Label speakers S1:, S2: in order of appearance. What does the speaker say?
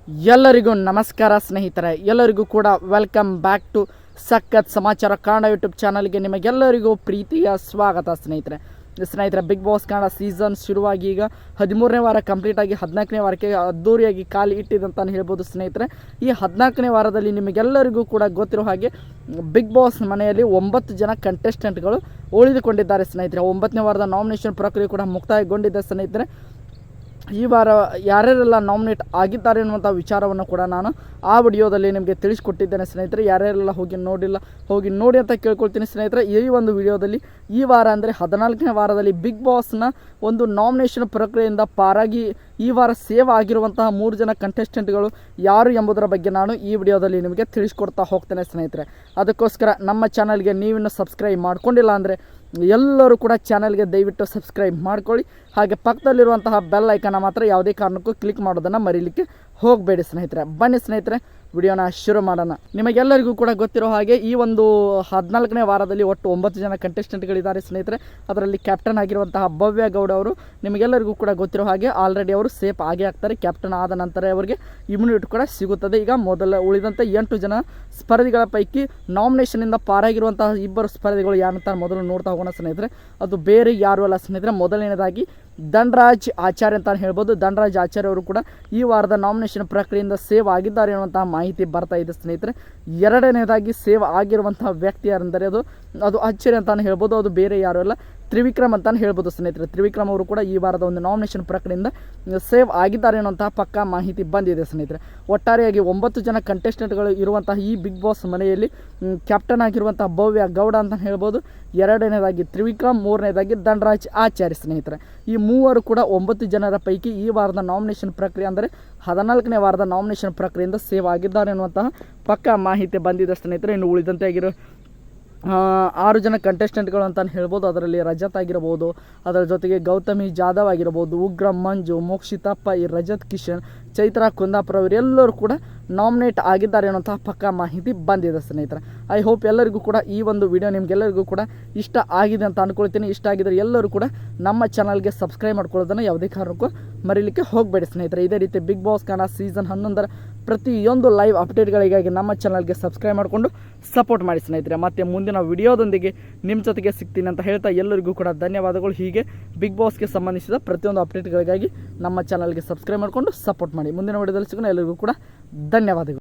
S1: ಎಲ್ಲರಿಗೂ ನಮಸ್ಕಾರ ಸ್ನೇಹಿತರೆ, ಎಲ್ಲರಿಗೂ ಕೂಡ ವೆಲ್ಕಮ್ ಬ್ಯಾಕ್ ಟು ಸಖತ್ ಸಮಾಚಾರ ಕನ್ನಡ ಯೂಟ್ಯೂಬ್ ಚಾನಲ್ಗೆ ನಿಮಗೆಲ್ಲರಿಗೂ ಪ್ರೀತಿಯ ಸ್ವಾಗತ. ಸ್ನೇಹಿತರೆ ಬಿಗ್ ಬಾಸ್ ಕನ್ನಡ ಸೀಸನ್ ಶುರುವಾಗಿ ಈಗ 13ನೇ ವಾರ ಕಂಪ್ಲೀಟ್ ಆಗಿ 14ನೇ ವಾರಕ್ಕೆ ಅದ್ದೂರಿಯಾಗಿ ಕಾಲು ಇಟ್ಟಿದಂತಾನು ಹೇಳ್ಬೋದು. ಸ್ನೇಹಿತರೆ, ಈ 14ನೇ ವಾರದಲ್ಲಿ ನಿಮಗೆಲ್ಲರಿಗೂ ಕೂಡ ಗೊತ್ತಿರೋ ಹಾಗೆ ಬಿಗ್ ಬಾಸ್ ಮನೆಯಲ್ಲಿ 9 ಜನ ಕಂಟೆಸ್ಟೆಂಟ್ಗಳು ಉಳಿದುಕೊಂಡಿದ್ದಾರೆ. ಸ್ನೇಹಿತರೆ, 9ನೇ ವಾರದ ನಾಮಿನೇಷನ್ ಪ್ರಕ್ರಿಯೆ ಕೂಡ ಮುಕ್ತಾಯಗೊಂಡಿದೆ. ಸ್ನೇಹಿತರೆ, ಈ ವಾರ ಯಾರ್ಯಾರೆಲ್ಲ ನಾಮಿನೇಟ್ ಆಗಿದ್ದಾರೆ ಅನ್ನುವಂಥ ವಿಚಾರವನ್ನು ಕೂಡ ನಾನು ಆ ವಿಡಿಯೋದಲ್ಲಿ ನಿಮಗೆ ತಿಳಿಸ್ಕೊಟ್ಟಿದ್ದೇನೆ. ಸ್ನೇಹಿತರೆ, ಯಾರ್ಯಾರೆಲ್ಲ ಹೋಗಿ ನೋಡಿ ಅಂತ ಕೇಳ್ಕೊಳ್ತೀನಿ. ಸ್ನೇಹಿತರೆ, ಈ ಒಂದು ವಿಡಿಯೋದಲ್ಲಿ ಈ ವಾರ ಅಂದರೆ 14ನೇ ವಾರದಲ್ಲಿ ಬಿಗ್ ಬಾಸ್ನ ಒಂದು ನಾಮಿನೇಷನ್ ಪ್ರಕ್ರಿಯೆಯಿಂದ ಪಾರಾಗಿ ಈ ವಾರ ಸೇವ್ ಆಗಿರುವಂತಹ 3 ಜನ ಕಂಟೆಸ್ಟೆಂಟ್ಗಳು ಯಾರು ಎಂಬುದರ ಬಗ್ಗೆ ನಾನು ಈ ವಿಡಿಯೋದಲ್ಲಿ ನಿಮಗೆ ತಿಳಿಸ್ಕೊಡ್ತಾ ಹೋಗ್ತೇನೆ. ಸ್ನೇಹಿತರೆ, ಅದಕ್ಕೋಸ್ಕರ ನಮ್ಮ ಚಾನಲ್ಗೆ ನೀವಿನ್ನೂ ಸಬ್ಸ್ಕ್ರೈಬ್ ಮಾಡ್ಕೊಂಡಿಲ್ಲ ಅಂದರೆ ಎಲ್ಲರೂ ಕೂಡ ಚಾನಲ್ಗೆ ದಯವಿಟ್ಟು ಸಬ್ಸ್ಕ್ರೈಬ್ ಮಾಡ್ಕೊಳ್ಳಿ. ಹಾಗೆ ಪಕ್ಕದಲ್ಲಿರುವಂತಹ ಬೆಲ್ ಐಕನ್ನ ಮಾತ್ರ ಯಾವುದೇ ಕಾರಣಕ್ಕೂ ಕ್ಲಿಕ್ ಮಾಡೋದನ್ನು ಮರೀಲಿಕ್ಕೆ ಹೋಗಬೇಡಿ. ಸ್ನೇಹಿತರೆ, ಬನ್ನಿ ಸ್ನೇಹಿತರೆ ವಿಡಿಯೋನ ಶುರು ಮಾಡೋಣ. ನಿಮಗೆಲ್ಲರಿಗೂ ಕೂಡ ಗೊತ್ತಿರೋ ಹಾಗೆ ಈ ಒಂದು 14ನೇ ವಾರದಲ್ಲಿ ಒಟ್ಟು 9 ಜನ ಕಂಟೆಸ್ಟೆಂಟ್ಗಳಿದ್ದಾರೆ. ಸ್ನೇಹಿತರೆ, ಅದರಲ್ಲಿ ಕ್ಯಾಪ್ಟನ್ ಆಗಿರುವಂತಹ ಭವ್ಯ ಗೌಡ ಅವರು ನಿಮಗೆಲ್ಲರಿಗೂ ಕೂಡ ಗೊತ್ತಿರೋ ಹಾಗೆ ಆಲ್ರೆಡಿ ಅವರು ಸೇಫ್ ಆಗೇ ಆಗ್ತಾರೆ. ಕ್ಯಾಪ್ಟನ್ ಆದ ನಂತರ ಅವರಿಗೆ ಇಮ್ಯುನಿಟಿ ಕೂಡ ಸಿಗುತ್ತದೆ. ಈಗ ಉಳಿದಂತೆ 8 ಜನ ಸ್ಪರ್ಧಿಗಳ ಪೈಕಿ ನಾಮಿನೇಷನಿಂದ ಪಾರಾಗಿರುವಂತಹ 2 ಸ್ಪರ್ಧಿಗಳು ಯಾರಂತ ಮೊದಲು ನೋಡ್ತಾ ಹೋಗೋಣ. ಸ್ನೇಹಿತರೆ, ಅದು ಬೇರೆ ಯಾರು ಅಲ್ಲ. ಸ್ನೇಹಿತರೆ, ಮೊದಲನೇದಾಗಿ ಧನರಾಜ್ ಆಚಾರ್ಯ ಅಂತ ಹೇಳ್ಬೋದು. ಧನರಾಜ್ ಆಚಾರ್ಯ ಅವರು ಕೂಡ ಈ ವಾರದ ನಾಮಿನೇಷನ್ ಪ್ರಕ್ರಿಯೆಯಿಂದ ಸೇವ್ ಆಗಿದ್ದಾರೆ ಅನ್ನುವಂತಹ ಮಾಹಿತಿ ಬರ್ತಾ ಇದೆ. ಸ್ನೇಹಿತರೆ, ಎರಡನೇದಾಗಿ ಸೇವ್ ಆಗಿರುವಂತಹ ವ್ಯಕ್ತಿ ಯಾರೆಂದರೆ ಅದು ಅಚ್ಚರಿ ಅಂತಾನು ಹೇಳ್ಬೋದು. ಅದು ಬೇರೆ ಯಾರು ಅಲ್ಲ, ತ್ರಿವಿಕ್ರಮ್ ಅಂತಾನು ಹೇಳ್ಬೋದು. ಸ್ನೇಹಿತರೆ, ತ್ರಿವಿಕ್ರಮ್ ಅವರು ಕೂಡ ಈ ವಾರದ ಒಂದು ನಾಮಿನೇಷನ್ ಪ್ರಕ್ರಿಯೆಯಿಂದ ಸೇವ್ ಆಗಿದ್ದಾರೆ ಅನ್ನುವಂತಹ ಪಕ್ಕಾ ಮಾಹಿತಿ ಬಂದಿದೆ. ಸ್ನೇಹಿತರೆ, ಒಟ್ಟಾರೆಯಾಗಿ 9 ಜನ ಕಂಟೆಸ್ಟೆಂಟ್ಗಳು ಇರುವಂತಹ ಈ ಬಿಗ್ ಬಾಸ್ ಮನೆಯಲ್ಲಿ ಕ್ಯಾಪ್ಟನ್ ಆಗಿರುವಂತಹ ಭವ್ಯ ಗೌಡ ಅಂತ ಹೇಳ್ಬೋದು, ಎರಡನೇದಾಗಿ ತ್ರಿವಿಕ್ರಮ್, ಮೂರನೇದಾಗಿ ಧನರಾಜ್ ಆಚಾರ್ಯ. ಸ್ನೇಹಿತರೆ, ಈ ಮೂವರು ಕೂಡ 9 ಜನರ ಪೈಕಿ ಈ ವಾರದ ನಾಮಿನೇಷನ್ ಪ್ರಕ್ರಿಯೆ ಅಂದರೆ 14ನೇ ವಾರದ ನಾಮಿನೇಷನ್ ಪ್ರಕ್ರಿಯೆಯಿಂದ ಸೇವ್ ಆಗಿದ್ದಾರೆ ಅನ್ನುವಂತಹ ಪಕ್ಕಾ ಮಾಹಿತಿ ಬಂದಿದೆ. ಸ್ನೇಹಿತರೆ, ಇನ್ನು ಉಳಿದಂತೆ ಆಗಿರೋ 6 ಜನ ಕಂಟೆಸ್ಟೆಂಟ್ಗಳು ಅಂತ ಹೇಳ್ಬೋದು. ಅದರಲ್ಲಿ ರಜತ್ ಆಗಿರ್ಬೋದು, ಅದರ ಜೊತೆಗೆ ಗೌತಮಿ ಜಾಧವ್ ಆಗಿರ್ಬೋದು, ಉಗ್ರಂ ಮಂಜು, ಮೋಕ್ಷಿತಪ್ಪ, ಈ ರಜತ್ ಕಿಶನ್, ಚೈತ್ರಾ ಕುಂದಾಪುರ ಅವರೆಲ್ಲರೂ ಕೂಡ ನಾಮಿನೇಟ್ ಆಗಿದ್ದಾರೆ ಅನ್ನೋಂತಹ ಪಕ್ಕಾ ಮಾಹಿತಿ ಬಂದಿದೆ. ಸ್ನೇಹಿತರೆ, ಐ ಹೋಪ್ ಎಲ್ಲರಿಗೂ ಕೂಡ ಈ ಒಂದು ವಿಡಿಯೋ ನಿಮಗೆಲ್ಲರಿಗೂ ಕೂಡ ಇಷ್ಟ ಆಗಿದೆ ಅಂತ ಅಂದ್ಕೊಳ್ತೀನಿ. ಇಷ್ಟ ಆಗಿದ್ರೆ ಎಲ್ಲರೂ ಕೂಡ ನಮ್ಮ ಚಾನಲ್ಗೆ ಸಬ್ಸ್ಕ್ರೈಬ್ ಮಾಡ್ಕೊಳ್ಳೋದನ್ನು ಯಾವುದೇ ಕಾರಣಕ್ಕೂ ಮರೀಲಿಕ್ಕೆ ಹೋಗಬೇಡಿ. ಸ್ನೇಹಿತರೆ, ಇದೇ ರೀತಿ ಬಿಗ್ ಬಾಸ್ ಕನ್ನಡ ಸೀಸನ್ 11ರ ಪ್ರತಿಯೊಂದು ಲೈವ್ ಅಪ್ಡೇಟ್ಗಳಿಗಾಗಿ ನಮ್ಮ ಚಾನಲ್ಗೆ ಸಬ್ಸ್ಕ್ರೈಬ್ ಮಾಡಿಕೊಂಡು ಸಪೋರ್ಟ್ ಮಾಡಿ. ಸ್ನೇಹಿತರೆ, ಮತ್ತೆ ಮುಂದಿನ ವಿಡಿಯೋದೊಂದಿಗೆ ನಿಮ್ಮ ಜೊತೆಗೆ ಸಿಗ್ತೀನಿ ಅಂತ ಹೇಳ್ತಾ ಎಲ್ಲರಿಗೂ ಕೂಡ ಧನ್ಯವಾದಗಳು. ಹೀಗೆ ಬಿಗ್ ಬಾಸ್ಗೆ ಸಂಬಂಧಿಸಿದ ಪ್ರತಿಯೊಂದು ಅಪ್ಡೇಟ್ಗಳಿಗಾಗಿ ನಮ್ಮ ಚಾನಲ್ಗೆ ಸಬ್ಸ್ಕ್ರೈಬ್ ಮಾಡಿಕೊಂಡು ಸಪೋರ್ಟ್ ಮಾಡಿ. ಮುಂದಿನ ವಿಡಿಯೋದಲ್ಲಿ ಸಿಗೋಣ. ಎಲ್ಲರಿಗೂ ಕೂಡ ಧನ್ಯವಾದಗಳು.